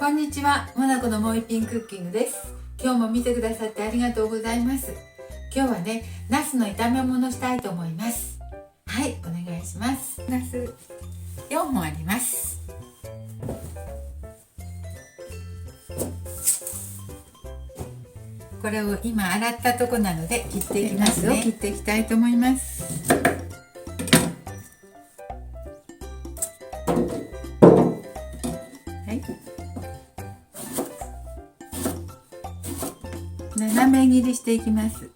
こんにちは、モナコのもう一品クッキングです。今日も見てくださってありがとうございます。今日はね、ナスの炒め物したいと思います。はい、お願いします。ナス4本あります。これを今洗ったとこなので切っていきますね。切っていきたいと思います。はい、斜め切りしていきます。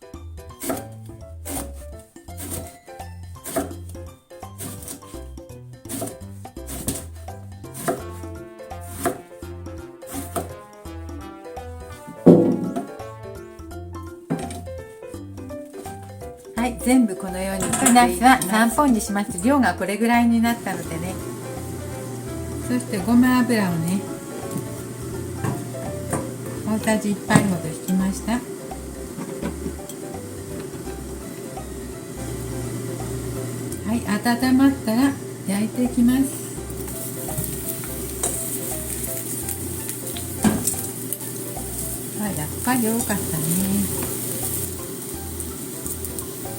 はい、全部このようにナスは3本にします。量がこれぐらいになったのでね。そしてごま油をね、大さじ1杯ほど引きました。はい、温まったら焼いていきます。はい、やっぱり多かったね。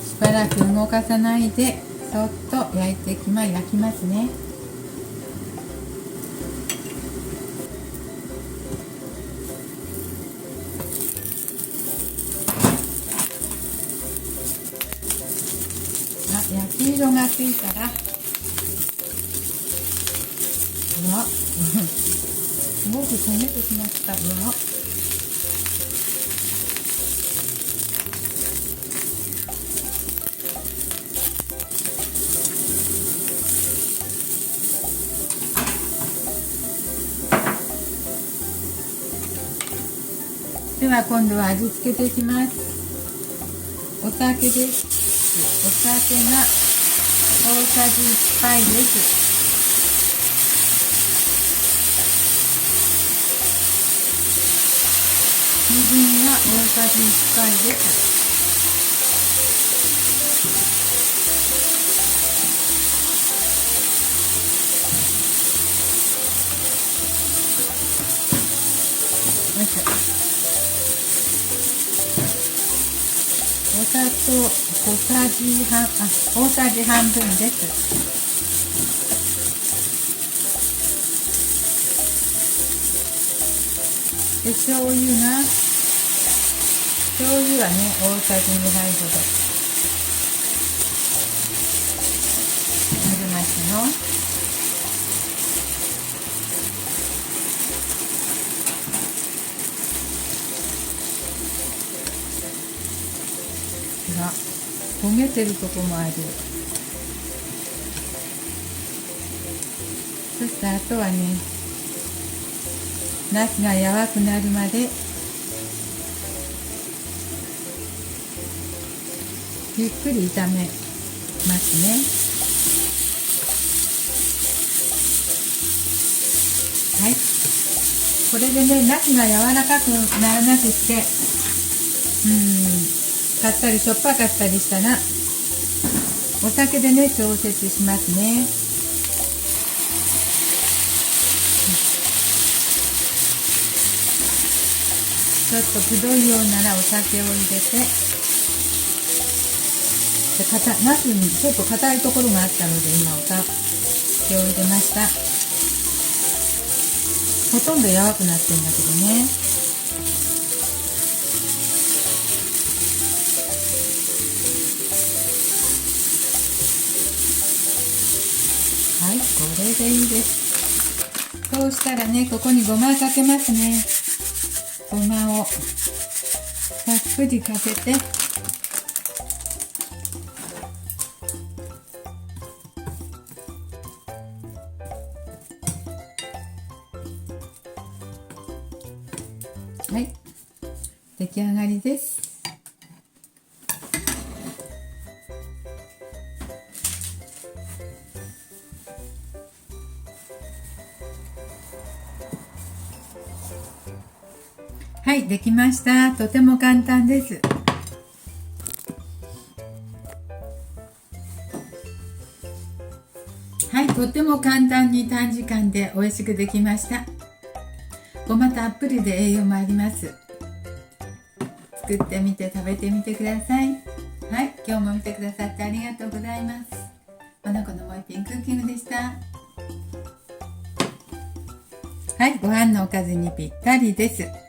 しばらく動かさないでそっと焼きますね。焼き色がついたら、うわすごく焦げてきました。では今度は味付けていきます。お酒です。お酒が大さじ1杯です。みりんが大さじ1杯です。よいしょ。お砂糖大さじ半分です。で、醤油はね、大さじ2杯ほど入れますよ。焦げてるとこもある。そしてあとはね、ナスが柔くなるまでゆっくり炒めますね。はい、これでね、ナスが柔らかくならなくってかったりしょっぱかったりしたら、お酒でね調節しますね。ちょっとくどいようならお酒を入れて、ナスにちょっと硬いところがあったので今お酒を入れました。ほとんど柔くなってんだけどね。はい、これでいいです。そうしたらね、ここにごまかけますね。ごまをたっぷりかけて、はい、出来上がりです。はい、できました。とても簡単です。はい、とっても簡単に短時間で美味しくできました。ごまたっぷりで栄養もあります。作ってみて食べてみてください。はい、今日も見てくださってありがとうございます。おなこのもう一品クッキングでした。はい、ご飯のおかずにぴったりです。